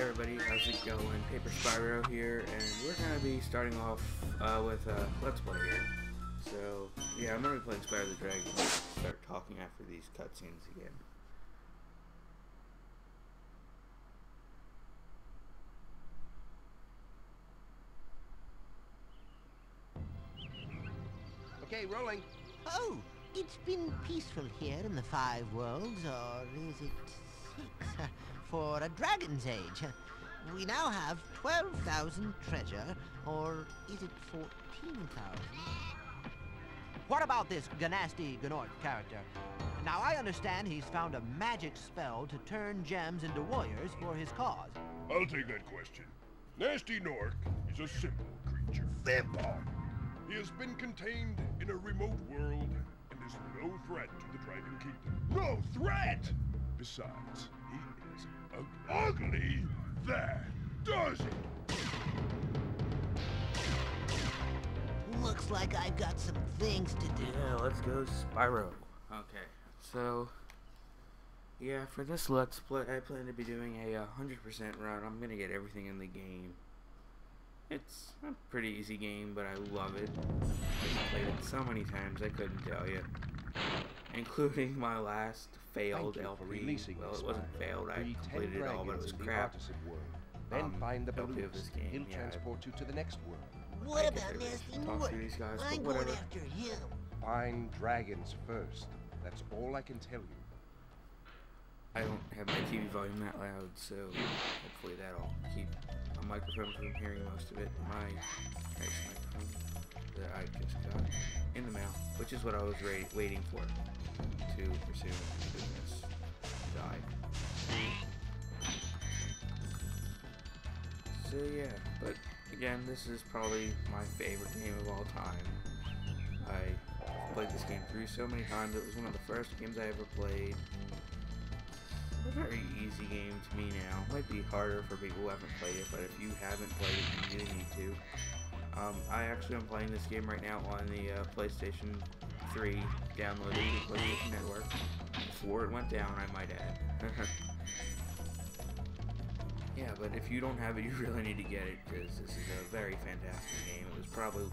Hey everybody, how's it going? Paper Spyro here, and we're going to be starting off with Let's Play here. So, yeah, I'm going to be playing Spyro the Dragon. Start talking after these cutscenes again. Okay, rolling. Oh, it's been peaceful here in the Five Worlds, or is it 6? For a dragon's age. We now have 12,000 treasure, or is it 14,000? What about this Ganasty Gnort character? Now, I understand he's found a magic spell to turn gems into warriors for his cause. I'll take that question. Nasty Nork is a simple creature. Simple. He has been contained in a remote world and is no threat to the Dragon Kingdom. No threat! Besides, he is ugly. That does it! Looks like I've got some things to do. Yeah, let's go Spyro. Okay, so, yeah, for this Let's Play, I plan to be doing a 100% run. I'm going to get everything in the game. It's a pretty easy game, but I love it. I've played it so many times, I couldn't tell you. Including my last failed LP. Well, it wasn't failed, I completed it all, but it was crap. Then find the LP balloons. of this game, He'll yeah. transport you to the next world. What I about guess Nasty I talk Nork? to these guys, but I'm going whatever. after him. Find dragons first. That's all I can tell you. I don't have my TV volume that loud, so hopefully that'll keep my microphone from hearing most of it. My nice microphone that I just got in the mail, which is what I was waiting for to pursue business. Died. So yeah, but again, this is probably my favorite game of all time. I played this game through so many times. It was one of the first games I ever played. A very easy game to me now. Might be harder for people who haven't played it, but if you haven't played it, you really need to. I actually am playing this game right now on the PlayStation 3, downloaded the PlayStation Network before it went down, I might add. Yeah, but if you don't have it, you really need to get it, because this is a very fantastic game. It was probably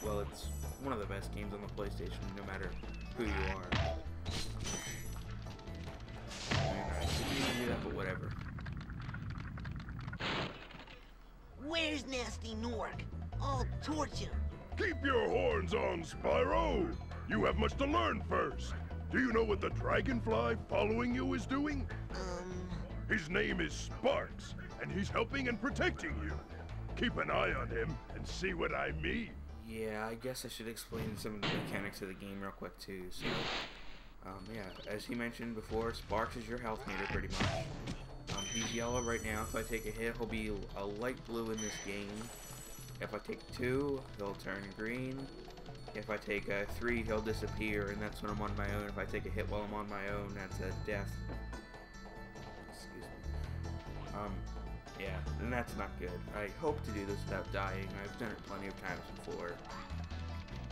well, it's one of the best games on the PlayStation, no matter who you are. I shouldn't even do that, but whatever. Where's Nasty Nork? I'll torch him. Keep your horns on, Spyro! You have much to learn first. Do you know what the dragonfly following you is doing? His name is Sparks, and he's helping and protecting you. Keep an eye on him and see what I mean. Yeah, I guess I should explain some of the mechanics of the game real quick too. So, yeah, as he mentioned before, Sparks is your health meter pretty much. He's yellow right now. If I take a hit, he'll be a light blue in this game. If I take 2, he'll turn green. If I take 3, he'll disappear, and that's when I'm on my own. If I take a hit while I'm on my own, that's a death. Excuse me. Yeah, and that's not good. I hope to do this without dying. I've done it plenty of times before.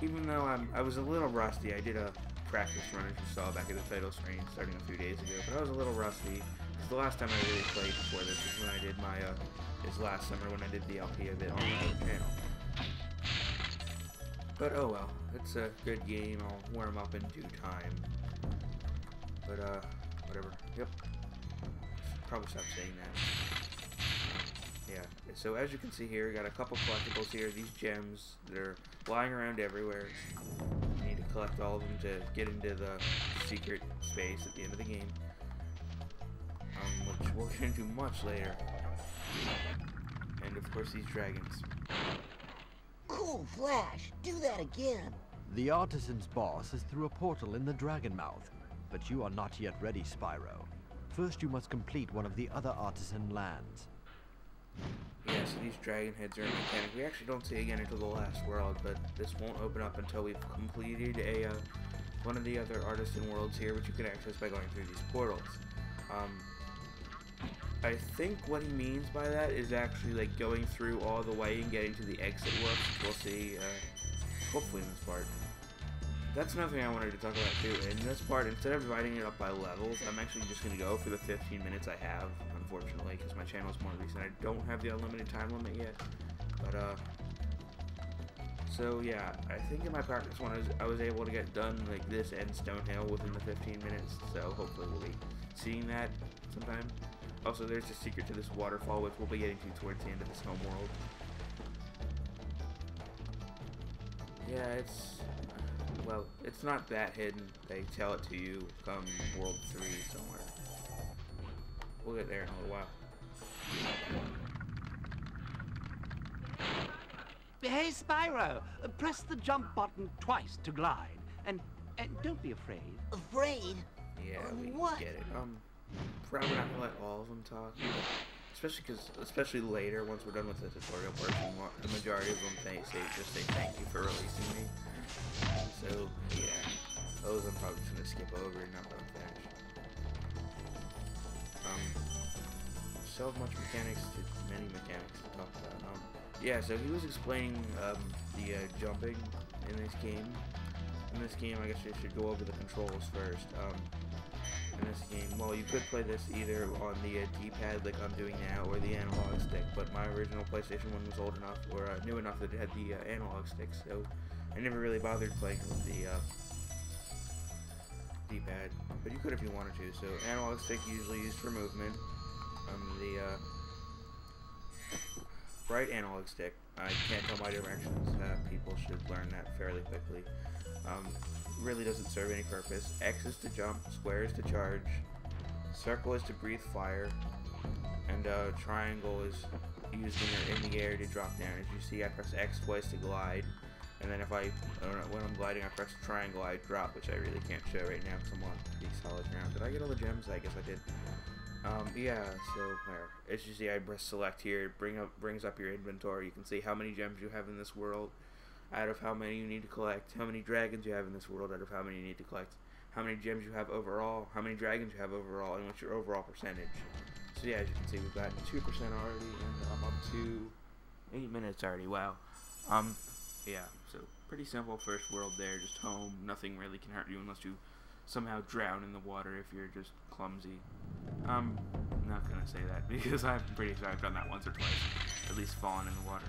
Even though I was a little rusty, I did a practice run, as you saw back at the title screen starting a few days ago, but I was a little rusty. Because the last time I really played before this is when I did my, is last summer when I did the LP of it on my other channel. But oh well, it's a good game. I'll warm up in due time. But whatever. Yep. Should probably stop saying that. Yeah. So as you can see here, we got a couple collectibles here. These gems that are lying around everywhere. You need to collect all of them to get into the secret space at the end of the game, which we'll get into much later. And of course, these dragons. Cool Flash, do that again. The artisan's boss is through a portal in the Dragon Mouth, but you are not yet ready, Spyro. First you must complete one of the other artisan lands. Yeah, so these dragon heads are a mechanic we actually don't see again until the last world, but this won't open up until we've completed one of the other artisan worlds here, which you can access by going through these portals. I think what he means by that is actually like going through all the way and getting to the exit works, which we'll see hopefully in this part. that's another thing I wanted to talk about too. In this part, instead of dividing it up by levels, I'm actually just going to go for the 15 minutes I have, unfortunately, because my channel is more recent. I don't have the unlimited time limit yet, but so yeah, I think in my practice one I was able to get done like this and Stonehill within the 15 minutes, so hopefully we'll be seeing that sometime. Also, there's a secret to this waterfall, which we'll be getting to towards the end of this home world. Yeah, well, it's not that hidden. They tell it to you come World 3 somewhere. We'll get there in a little while. Hey, Spyro, press the jump button twice to glide, and don't be afraid. Afraid? Yeah, we What? get it. Probably not gonna let all of them talk, especially later once we're done with the tutorial portion. The majority of them just say thank you for releasing me. So yeah, those I'm probably just gonna skip over and not let them finish. So much mechanics to many mechanics to talk about. Yeah, so he was explaining the jumping in this game. In this game, I guess I should go over the controls first. In this game, well, you could play this either on the D-pad like I'm doing now, or the analog stick, but my original PlayStation 1 was old enough, or new enough that it had the analog stick, so I never really bothered playing with the D-pad, but you could if you wanted to. So analog stick usually used for movement. The right analog stick, I can't tell my directions. People should learn that fairly quickly. Really doesn't serve any purpose. X is to jump, square is to charge, circle is to breathe fire, and triangle is used when you're in the air to drop down. As you see, I press X twice to glide, and then when I'm gliding, I press triangle, I drop, which I really can't show right now because I'm on pretty solid ground. Did I get all the gems? I guess I did. Yeah, so there. As you see, I press select here. It brings up your inventory. You can see how many gems you have in this world, out of how many you need to collect, how many dragons you have in this world, out of how many you need to collect, how many gems you have overall, how many dragons you have overall, and what's your overall percentage. So yeah, as you can see, we've got 2% already, and I'm up to 8 minutes already. Wow. Yeah, so pretty simple first world there, just home. Nothing really can hurt you unless you somehow drown in the water if you're just clumsy. I'm not gonna say that because I'm pretty sure I've done that once or twice, at least fallen in the water,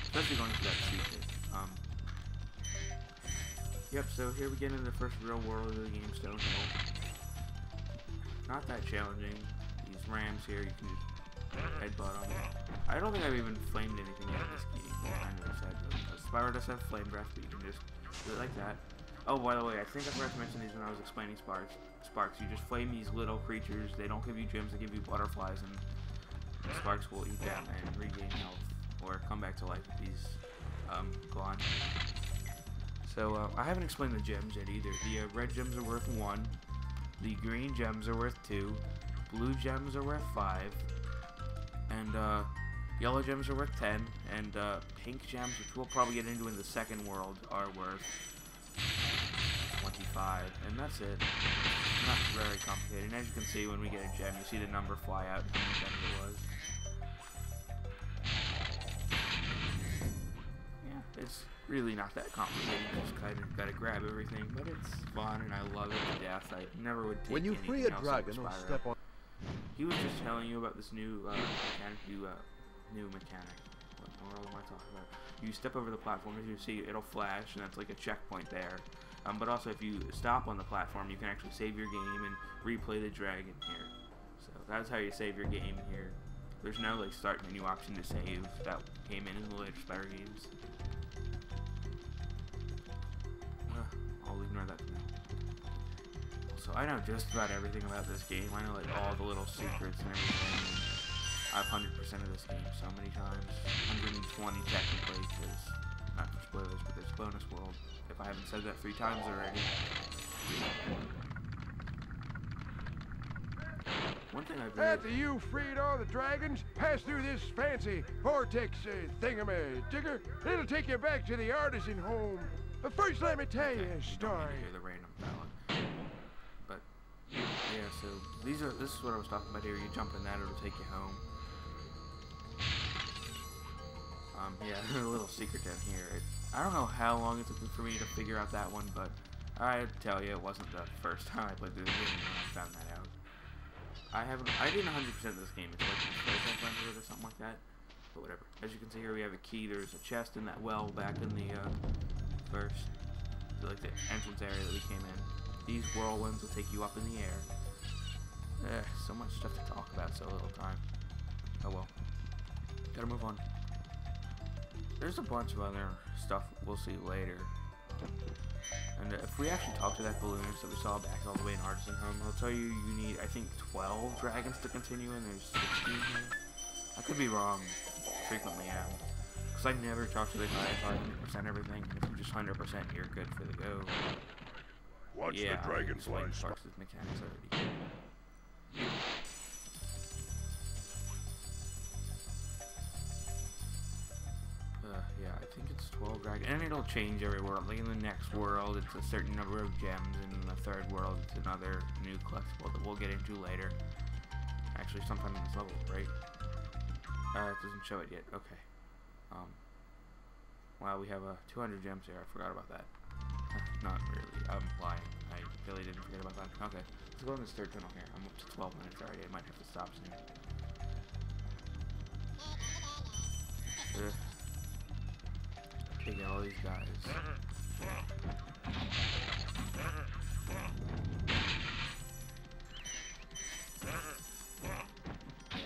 especially going through that secret. Yep, so here we get into the first real world of the game, Stonehill. Not that challenging. These rams here, you can just headbutt on them. I don't think I've even flamed anything out of this game. I never said that, because Spyro does have flame breath, but you can just do it like that. Oh, by the way, I think I forgot to mention these when I was explaining Sparks. You just flame these little creatures. They don't give you gems, they give you butterflies, and the Sparks will eat them and regain health, or come back to life if these go on. So, I haven't explained the gems yet either. The red gems are worth 1, the green gems are worth 2, blue gems are worth 5, and yellow gems are worth 10, and pink gems, which we'll probably get into in the second world, are worth 25, and that's it. Not very complicated. And as you can see, when we get a gem, you see the number fly out how many gems it was. Yeah, it's really not that complicated. You just kind of gotta grab everything, but it's fun and I love it to death. I never would take When you free a anything else dragon over or Spyro. step on... He was just telling you about this new mechanic. What in the world am I talking about? You step over the platform, as you see, it'll flash, and that's like a checkpoint there. But also, if you stop on the platform, you can actually save your game and replay the dragon here. So that's how you save your game here. There's no like start menu option to save. That came in the later Spyro games. I'll ignore that for now. So I know just about everything about this game. I know like all the little secrets and everything. I've 100% of this game so many times. 120 technically, because not for spoilers, but there's bonus world. If I haven't said that 3 times already. One thing I've After you freed all the dragons, pass through this fancy vortex thingamajigger. It'll take you back to the artisan home. But first, let me tell you a story. Hear the random ballad. But yeah, so this is what I was talking about here. You jump in that, it'll take you home. Yeah, a little secret down here. I don't know how long it took for me to figure out that one, but I tell you, it wasn't the first time I played this game when I found that out. I didn't 100% this game. It's like my first run or something like that. But whatever. As you can see here, we have a key. There's a chest in that well back in the first, like the entrance area that we came in. These whirlwinds will take you up in the air. So much stuff to talk about, so little time. Oh well. Gotta move on. There's a bunch of other stuff we'll see later. And if we actually talk to that balloonist that we saw back all the way in Artisan Home, he'll tell you you need, I think, 12 dragons to continue, and there's 16 here. I could be wrong. Frequently am. Because I never talk to the guy if 100% everything. If you're just 100%, you're good for the go. Watch Yeah, the dragonfly. parts of the mechanics already. Yeah, I think it's 12 dragons. And it'll change every world. Like in the next world, it's a certain number of gems. And in the third world, it's another new collectible that we'll get into later. Actually, sometime in this level, right? It doesn't show it yet. Okay. Wow, we have 200 gems here. I forgot about that. Not really. I'm lying. I really didn't forget about that. Okay. Let's go in this third tunnel here. I'm up to 12 minutes already. I might have to stop soon. Take out all these guys.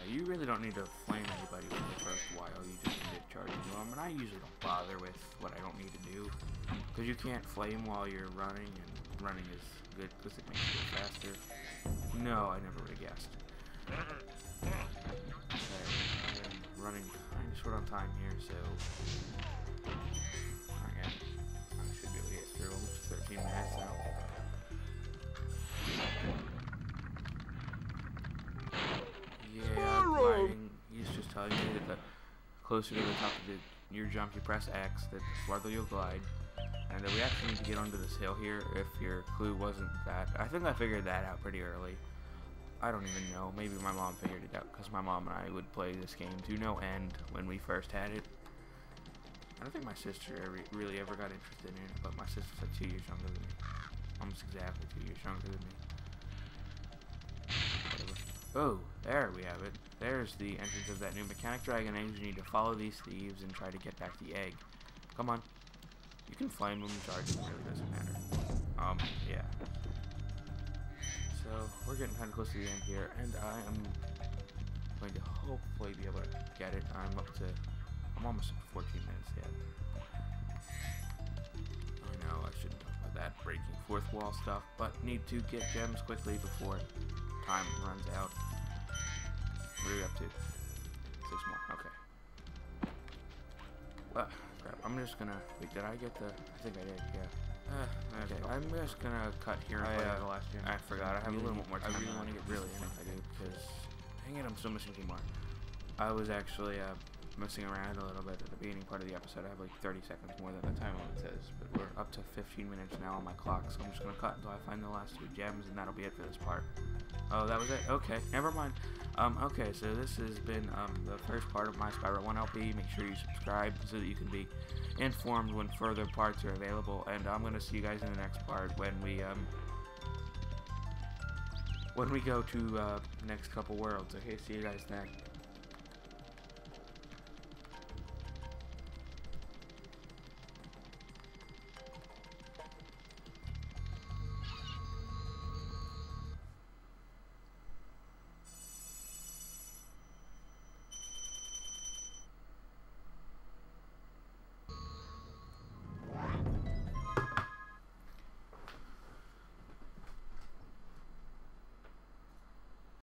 You really don't need to flame anybody for the first while, you just need to charge into them, and I usually don't bother with what I don't need to do, because you can't flame while you're running, and running is good because it makes you go faster. No, I never would have guessed. Okay, I'm running kind of short on time here, so again, I should be able to get through almost 13 minutes now. Yeah, gliding. He's just telling you that the closer to the top of your jump, you press X, that the farther you'll glide. And we actually need to get onto this hill here, if your clue wasn't that. I think I figured that out pretty early. I don't even know. Maybe my mom figured it out, because my mom and I would play this game to no end when we first had it. I don't think my sister really ever got interested in it, but my sister's like 2 years younger than me. Almost exactly 2 years younger than me. Oh, there we have it. There's the entrance of that new mechanic dragon egg. You need to follow these thieves and try to get back the egg. Come on. You can flame them and charge them, it really doesn't matter. Yeah. So, we're getting kind of close to the end here, and I am going to hopefully be able to get it. I'm almost at 14 minutes yet. I know, I shouldn't talk about that breaking fourth wall stuff, but need to get gems quickly before time runs out. What are we up to? 6 more. Okay. Crap. I'm just gonna wait. Did I get the? I think I did. Yeah. Okay. I'm just gonna cut here and play the last game. I forgot. I have a little bit more time. I really want to get really in if I do, because dang it, I'm still missing 2 more. I was actually messing around a little bit at the beginning part of the episode. I have like 30 seconds more than the time limit says, but we're up to 15 minutes now on my clock, so I'm just gonna cut until I find the last 2 gems, and that'll be it for this part. Oh, that was it? Okay, never mind. Okay, so this has been the first part of my Spyro 1 LP. Make sure you subscribe so that you can be informed when further parts are available, and I'm gonna see you guys in the next part when we go to next couple worlds. Okay, see you guys then.